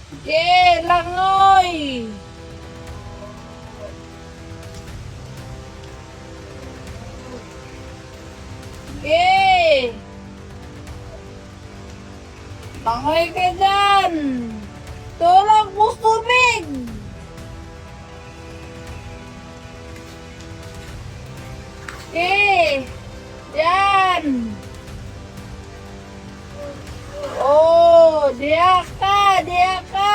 Sige, langoy. Sige. Langoy ka dyan. Tulog mo tubig. Sige. Yan. Oh, diyak ka, diyak ka.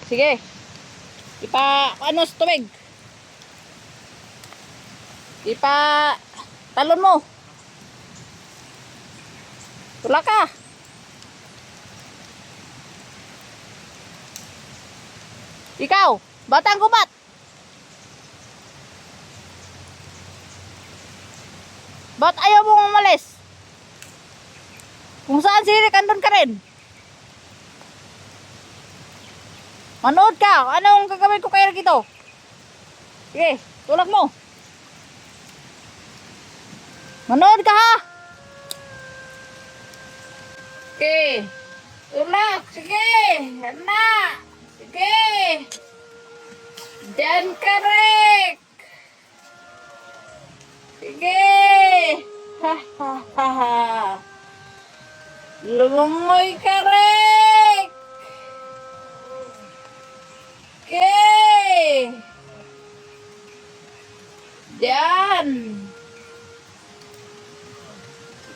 Sige. Ano sa tubig? Talon mo. Tula ka. Ikaw, batang kubat. Ba't ayaw mong umalis? Kung saan sirik, andun ka rin. Manood ka. Anong gagawin ko kayo dito? Sige, tulak mo. Manood ka ha. Sige. Tulak. Sige. Yan na. Sige. Diyan ka rin. Sige. Ha ha ha ha. Lumangoy ka rin. Okay. Diyan.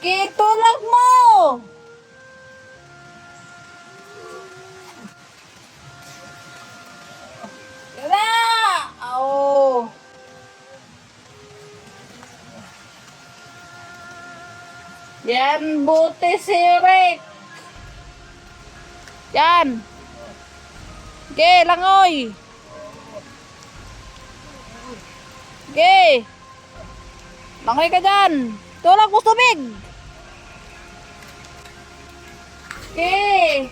Okay, tulak mo. Tara. Oh. Yan, buti si Rick. Yan. Okay, langoy. Okay. Langoy ka dyan. Tulak mo tubig. Okay.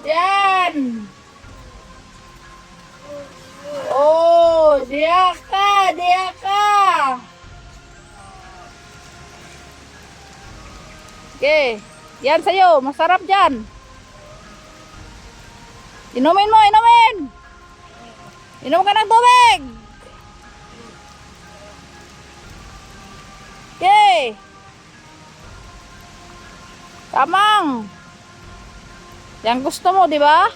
Yan. Oh, diyak ka, diyak ka. Okay. Yan sa'yo, masarap dyan. Inumin mo, inumin. Inom ka ng tubig. Okay. Tamang. Yan gusto mo, di ba?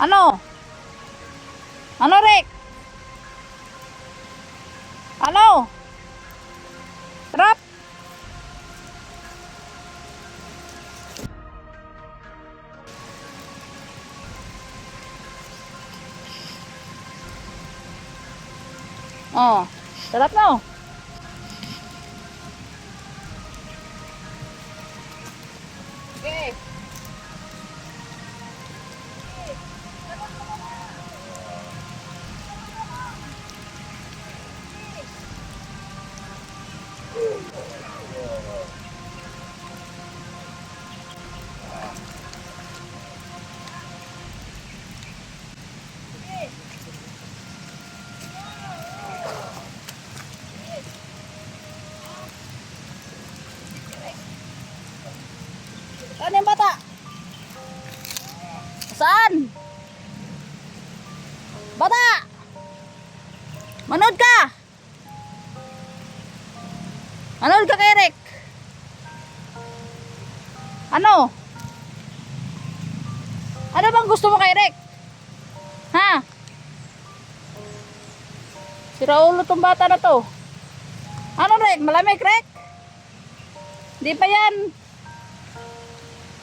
Ano? Ano, Rick? Ano? Sarap? Oh, sarap na oh. Okay. Saan yung bata? Saan? Bata! Manood ka! Manood ka kay Rick? Ano? Ano bang gusto mo kay Rick? Ha? Sira ulo tong bata na to. Ano Rick? Malamig Rick? Di pa yan.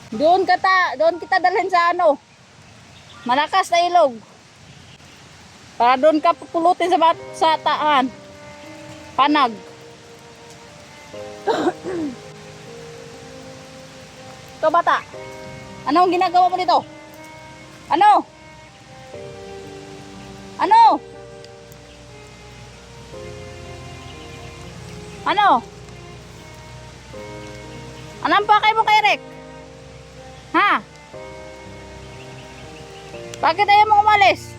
Doon kita dalhin sa ano, malakas na ilog. Para doon ka pupulutin sa taan. Panag. Ito bata. Anong ginagawa mo dito? Ano? Ano? Ano? Anong pakay mo kay Rick? Ha? Bakit ayaw mo umalis?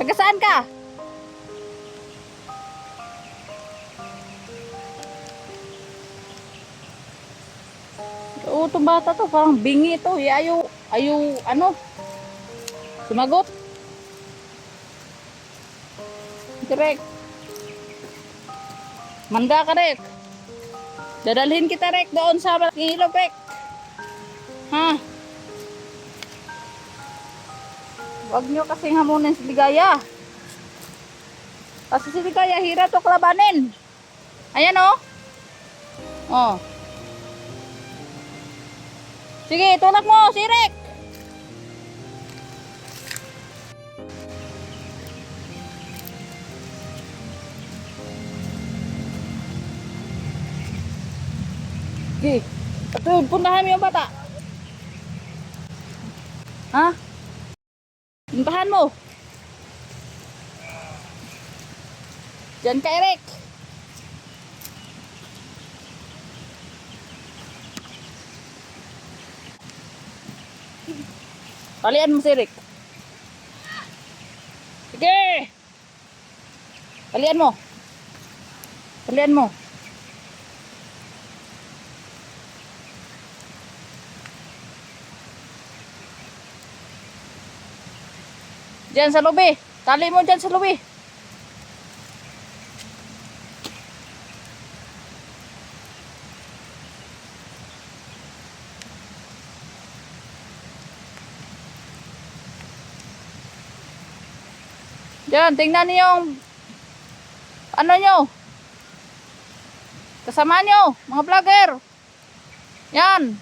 Taga saan ka? Oo, itong bata to, parang bingi to. Ayaw, ano, sumagot. Direk. Manda ka, Rek. Dadalhin kita, Rek, doon sa Ilog, Rek. Ha? Huwag nyo kasing hamunin si Ligaya. Kasi si Ligaya, hirap to kalabanin. Ayan, oh. Oh. Sige, tulak mo, si Rek. Sige. Ito, puntahan mo yung bata. Ha? Puntahan mo. Diyan ka, Eric. Talian mo si Eric. Sige. Talian mo. Talian mo. Diyan sa lobby. Tali mo diyan sa lobby. Diyan, tingnan niyo yung ano nyo. Kasama nyo, mga vlogger. Yan.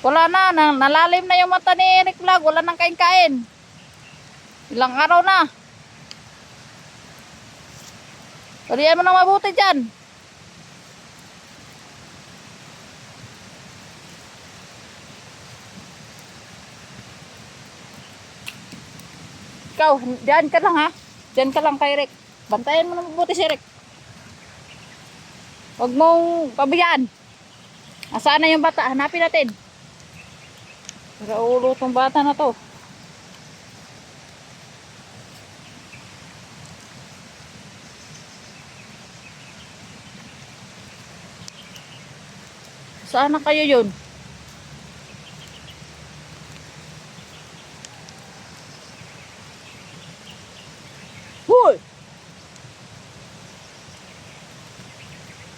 Wala na, nalalim na yung mata ni Eric Vlog. Wala nang kain-kain. Ilang araw na. Palihan mo nang mabuti dyan. Ikaw, dyan ka lang ha. Dyan ka lang kay Eric. Bantayan mo nang mabuti si Eric. Huwag mong pabayaan. Nasaan na yung bata? Hanapin natin. Para ulo tong bata na to. Saan na kayo yun? Hoy!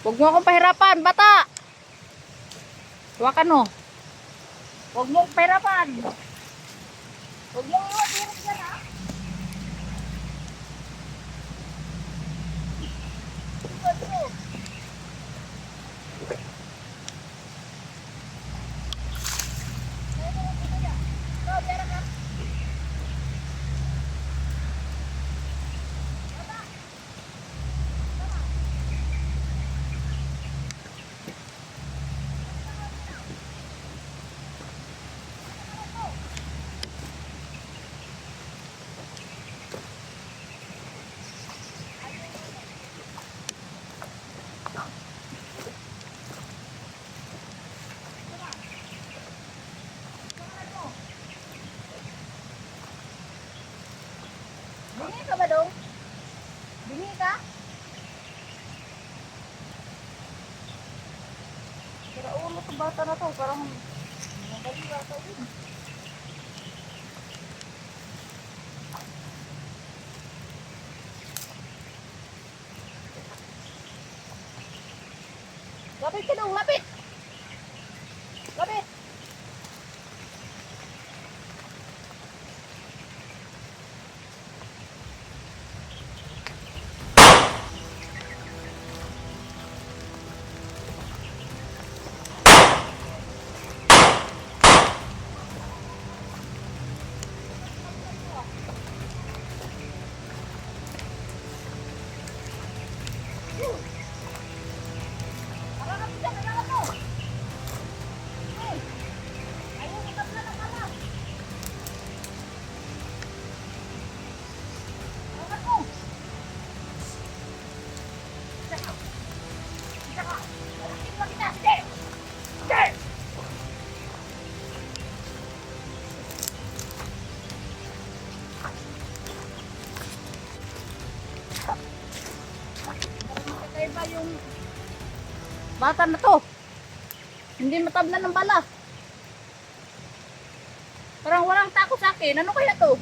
Huwag mo akong pahirapan, bata! Hawakan mo. Huwag mong pahirapan. Huwag mong iwag-iwag dyan, ha? Iwag mo. Ikaw, pera ka. Bingi ka ba dong? Bingi ka? Pero ulo sa bata na to, parang magaling bata yun. Lapit ka dong, lapit! Lapit! Tara na, pisa, kailangan mo! Parang magkakaiba yung bata na to. Hindi matablan ng bala. Parang walang takot sa akin. Ano kaya to?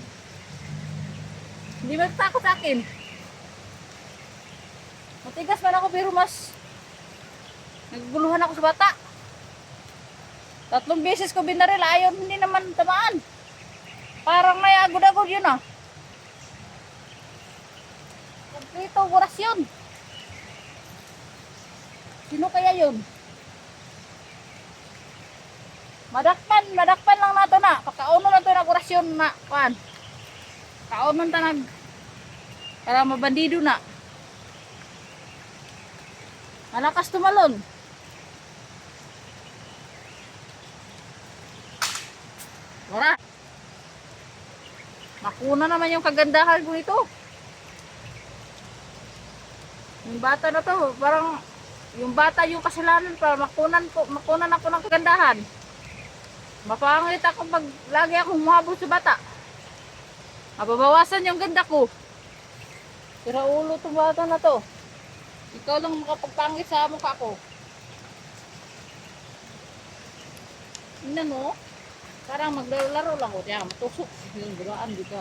Hindi magtakot sa akin. Matigas man ako pero mas nagguluhan ako sa bata. 3 beses ko binaril. Ayaw, hindi naman tamaan. Parang may agod-agod yun ah. Kompleto, oras yun. Sino kaya yun? Madakpan lang nato na. Pakauno lang to na orasyon na. Kuan. Kaunon ta nag para mabandido na. Malakas tumalon. Wala. Nakuna naman yung kagandahan ko ito. Yung bata na to, parang yung bata yung kasalanan para makunan ako ng kagandahan. Mapangit ako pag lagi akong humahabol sa bata. Mababawasan yung ganda ko. Sira ulo itong bata na to. Ikaw lang makapagpangit sa mukha ko. Tingnan mo. Parang maglaro lang ko. Diyan, matusok. Yung bulaan dito.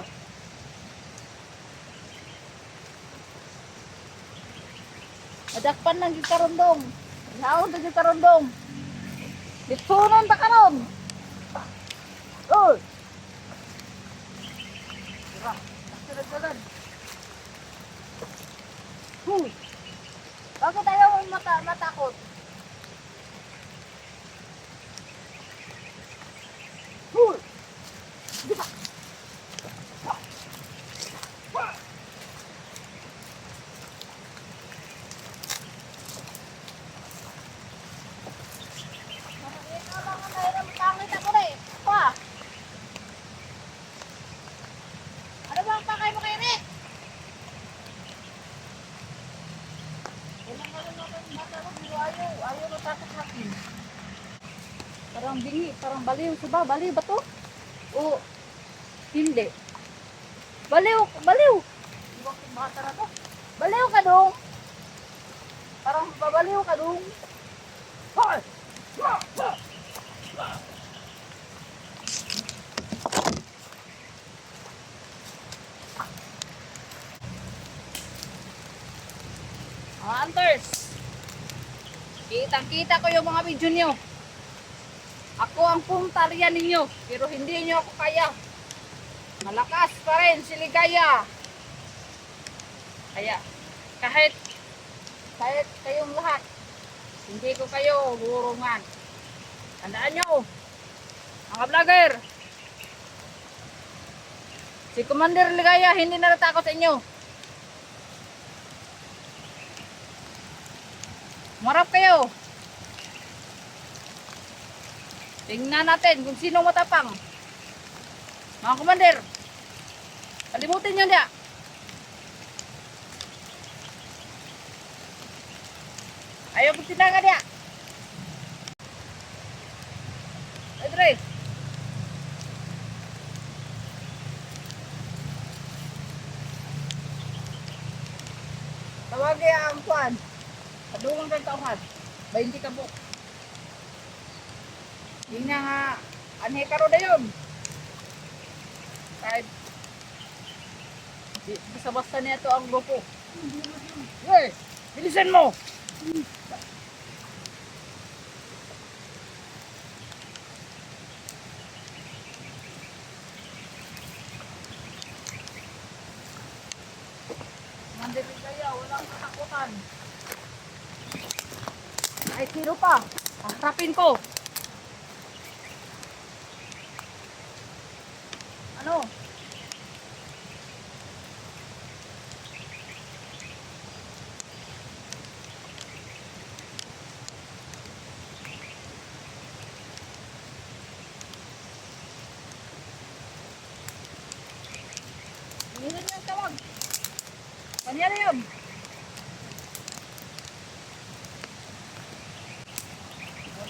Madakpan lang yung karundong. Naon na yung karundong. Ditsunon ta karon. Uy! Tira, nagsalag-salag. Huy! Bakit ayaw mo matakot? Huy! Di ba? Ayaw natakot sa akin. Parang bingi, parang baliw. Diba? Baliw ba to? O hindi. Baliw, baliw. Diba kung bata na to? Baliw ka dong. Parang babaliw ka dong. Hoy! Hunters! Kitang-kita ko yung mga video nyo. Ako ang puntaryan ninyo, pero hindi nyo ako kaya. Malakas pa rin si Ligaya. Kaya, kahit kayong lahat, hindi ko kayo burungan. Tandaan nyo, mga vlogger, si Commander Ligaya hindi natatakot sa inyo. Marap kayo. Tingnan natin kung sino matapang. Mga commander, kalimutin nyo niya. Ayaw ko tinangan niya. Edre. Tawagi ang kuan. Kadungan kang tauhan. 20 ka po. Yun nga anhe karo na yun. Kahit basta-basta niya ito ang grupo. Hey, bilisan mo! Mandipin kaya, walang katakutan. Ay, tiro pa. Harapin ko. Ano? Inilan niyo ang tawag. Kanya yun.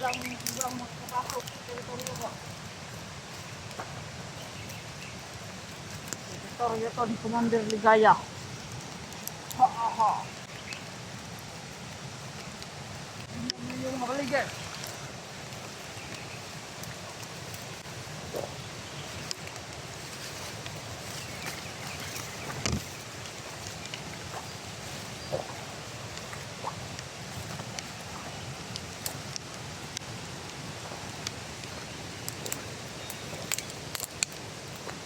Walang makapasok sa teritoryo ko. Teritoryo to ni Commander Ligaya. Ha. ha. Yung makaligay.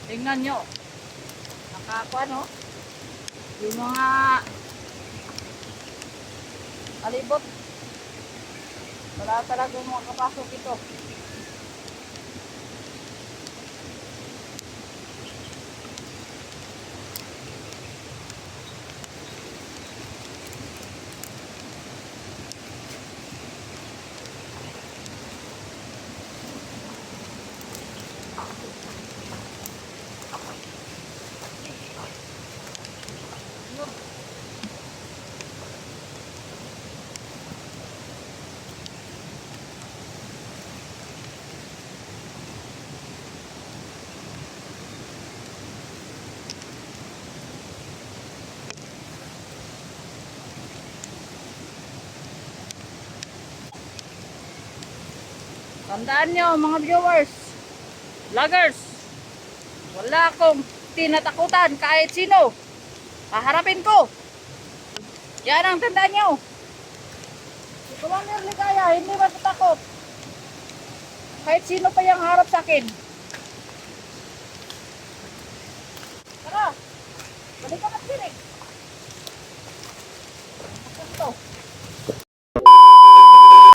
Tingnan nyo. Nakakuha, no? Yung mga alibot. Wala talagang makapasok ito. Tandaan nyo mga viewers, vloggers, wala akong tinatakutan kahit sino. Paharapin ko. Yan ang tandaan nyo. Si Commander Ligaya, hindi matatakot. Kahit sino pa yung harap sa akin. Tara, balik ka na sinig.